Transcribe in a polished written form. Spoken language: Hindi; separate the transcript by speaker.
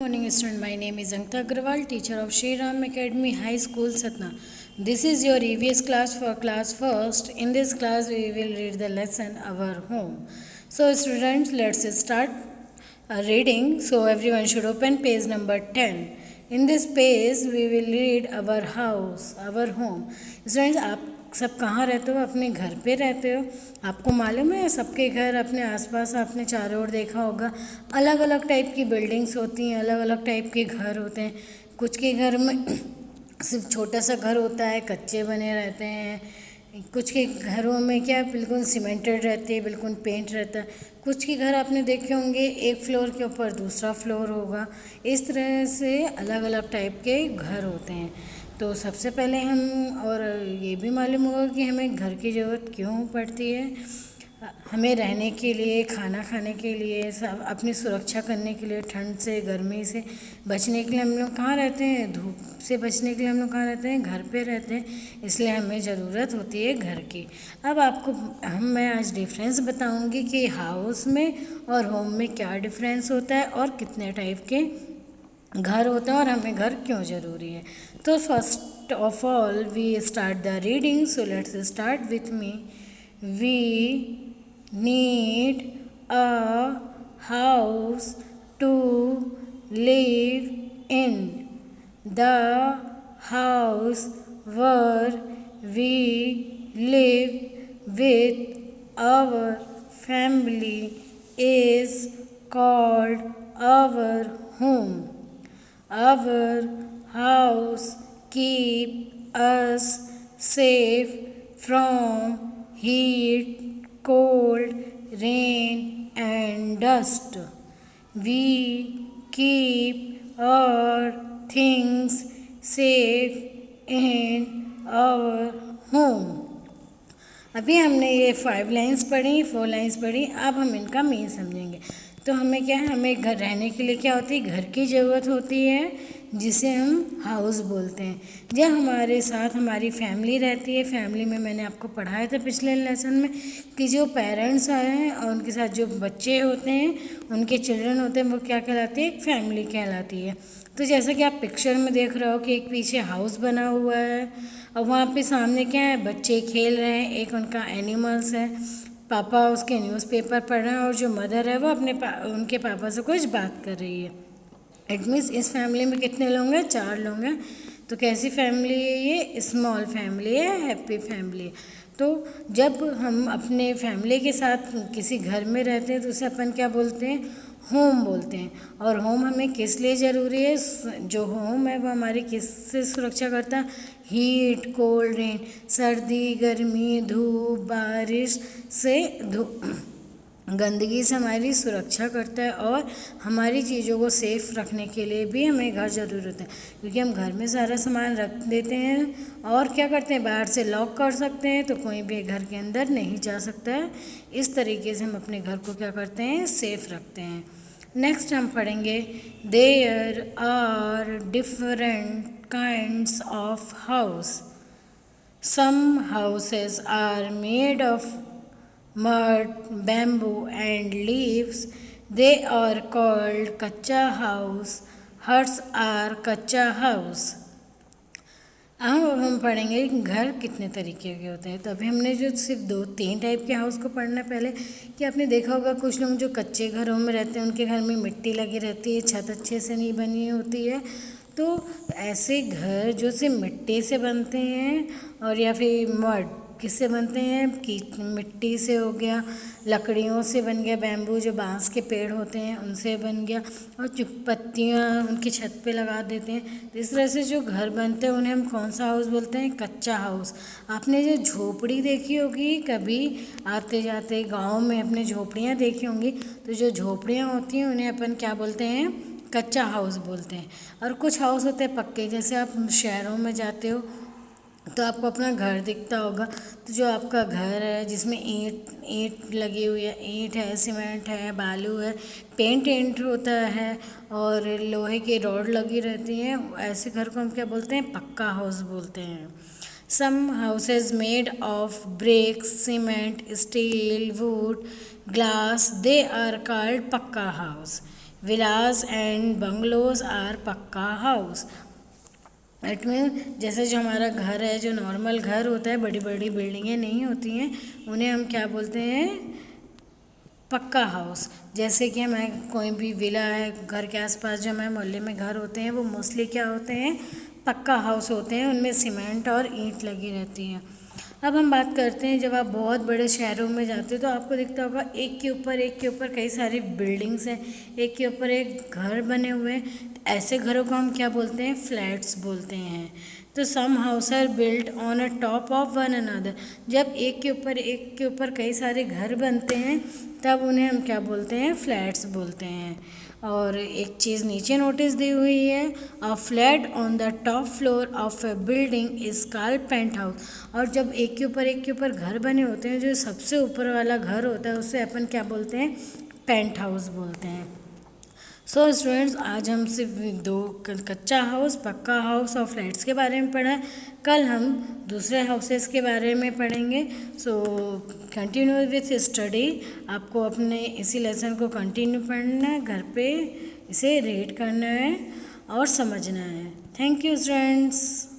Speaker 1: Morning student, my name is Ankita Agrawal, teacher of Shri Ram Academy High School, Satna. This is your EVS class for class first. In this class, we will read the lesson Our Home. So students, let's start reading. So everyone should open page number 10. In this page, we will read our house, our home. Students, आप सब कहाँ रहते हो? अपने घर पे रहते हो? आपको मालूम है सबके घर अपने आसपास आपने चारों ओर देखा होगा, अलग अलग टाइप की बिल्डिंग्स होती हैं, अलग अलग टाइप के घर होते हैं। कुछ के घर में सिर्फ छोटा सा घर होता है, कच्चे बने रहते हैं। कुछ के घरों में क्या बिल्कुल सीमेंटेड रहती है, बिल्कुल पेंट रहता है। कुछ के घर आपने देखे होंगे एक फ्लोर के ऊपर दूसरा फ्लोर होगा। इस तरह से अलग अलग टाइप के घर होते हैं। तो सबसे पहले हम और ये भी मालूम होगा कि हमें घर की ज़रूरत क्यों पड़ती है। हमें रहने के लिए, खाना खाने के लिए, सब अपनी सुरक्षा करने के लिए, ठंड से गर्मी से बचने के लिए हम लोग कहाँ रहते हैं, धूप से बचने के लिए हम लोग कहाँ रहते हैं, घर पे रहते हैं। इसलिए हमें ज़रूरत होती है घर की। अब आपको मैं आज डिफरेंस बताऊंगी कि हाउस में और होम में क्या डिफरेंस होता है और कितने टाइप के घर होते हैं और हमें घर क्यों ज़रूरी है। तो first of all we start the reading. So let's start with me. We need a house to live in. The house where we live with our family is called our home. Our house keep us safe from heat, cold, rain and dust. We keep our things safe in our home. अभी हमने ये 5 लाइन्स पढ़ी, 4 लाइन्स पढ़ी। अब हम इनका मीन समझेंगे। तो हमें क्या है, हमें घर रहने के लिए क्या होती है, घर की ज़रूरत होती है, जिसे हम हाउस बोलते हैं। जब हमारे साथ हमारी फैमिली रहती है, फैमिली में मैंने आपको पढ़ाया था पिछले लेसन में कि जो पेरेंट्स आए हैं और उनके साथ जो बच्चे होते हैं, उनके चिल्ड्रन होते हैं, वो क्या कहलाती है, एक फैमिली कहलाती है। तो जैसा कि आप पिक्चर में देख रहे हो कि एक पीछे हाउस बना हुआ है और वहाँ पे सामने क्या है, बच्चे खेल रहे हैं, एक उनका एनिमल्स है, पापा उसके न्यूज़पेपर पढ़ रहे हैं और जो मदर है वो उनके पापा से कुछ बात कर रही है। इट मीन्स इस फैमिली में कितने लोग हैं, 4 लोग हैं। तो कैसी फैमिली है ये, स्मॉल फैमिली है, हैप्पी फैमिली है। तो जब हम अपने फैमिली के साथ किसी घर में रहते हैं तो उसे अपन क्या बोलते हैं, होम बोलते हैं। और होम हमें किस लिए ज़रूरी है, जो होम है वो हमारी किससे सुरक्षा करता है, हीट, कोल्ड, रेन, सर्दी, गर्मी, धूप, बारिश से गंदगी से हमारी सुरक्षा करता है। और हमारी चीज़ों को सेफ रखने के लिए भी हमें घर ज़रूर होता है, क्योंकि हम घर में सारा सामान रख देते हैं और क्या करते हैं, बाहर से लॉक कर सकते हैं तो कोई भी घर के अंदर नहीं जा सकता है। इस तरीके से हम अपने घर को क्या करते हैं, सेफ रखते हैं। नेक्स्ट हम पढ़ेंगे, there are different kinds of house. Some houses are made of mud, bamboo and leaves. They are called kacha house. Huts are kacha house. अब हम पढ़ेंगे घर कितने तरीके के होते हैं। तो अभी हमने जो सिर्फ 2-3 टाइप के हाउस को पढ़ना है पहले, कि आपने देखा होगा कुछ लोग जो कच्चे घरों में रहते हैं उनके घर में मिट्टी लगी रहती है, छत अच्छे से नहीं बनी होती है। तो ऐसे घर जो सिर्फ मिट्टी से बनते हैं और या फिर मड किससे बनते हैं, मिट्टी से हो गया, लकड़ियों से बन गया, बैम्बू जो बांस के पेड़ होते हैं उनसे बन गया, और पत्तियाँ उनकी छत पे लगा देते हैं। तो इस तरह से जो घर बनते हैं उन्हें हम कौन सा हाउस बोलते हैं, कच्चा हाउस। आपने जो झोपड़ी देखी होगी कभी आते जाते गाँव में, अपने झोपड़ियाँ देखी होंगी, तो जो झोपड़ियाँ होती हैं उन्हें अपन क्या बोलते हैं, कच्चा हाउस बोलते हैं। और कुछ हाउस होते हैं पक्के, जैसे आप शहरों में जाते हो तो आपको अपना घर दिखता होगा। तो जो आपका घर है जिसमें ईंट लगी हुई है, ईंट है, सीमेंट है, बालू है, पेंट होता है और लोहे की रॉड लगी रहती हैं, ऐसे घर को हम क्या बोलते हैं, पक्का हाउस बोलते हैं। Some houses made of bricks, cement, steel, wood, glass, they are called pakka house. Villas and bungalows are pakka house. It mean जैसे जो हमारा घर है, जो नॉर्मल घर होता है, बड़ी बड़ी बिल्डिंगें नहीं होती हैं, उन्हें हम क्या बोलते हैं, पक्का हाउस। जैसे कि हमें कोई भी विला है, घर के आसपास जो हमारे मोहल्ले में घर होते हैं वो मोस्टली क्या होते हैं, पक्का हाउस होते हैं, उनमें सीमेंट और ईंट लगी रहती हैं। अब हम बात करते हैं, जब आप बहुत बड़े शहरों में जाते हो तो आपको दिखता होगा एक के ऊपर कई सारी बिल्डिंग्स हैं, एक के ऊपर एक घर बने हुए हैं। ऐसे घरों को हम क्या बोलते हैं, फ्लैट्स बोलते हैं। तो some house are built on a top of one another. जब एक के ऊपर कई सारे घर बनते हैं तब उन्हें हम क्या बोलते हैं, फ्लैट्स बोलते हैं। और एक चीज़ नीचे नोटिस दी हुई है, a flat on the top floor of a building is called penthouse. और जब एक के ऊपर घर बने होते हैं, जो सबसे ऊपर वाला घर होता है उसे अपन क्या बोलते हैं, पेंट हाउस बोलते हैं। सो स्टूडेंट्स, आज हम सिर्फ दो कच्चा हाउस, पक्का हाउस और फ्लैट्स के बारे में पढ़ा। कल हम दूसरे हाउसेस के बारे में पढ़ेंगे। So continue with study. आपको अपने इसी लेसन को कंटिन्यू पढ़ना है, घर पे इसे रीड करना है और समझना है। Thank you students.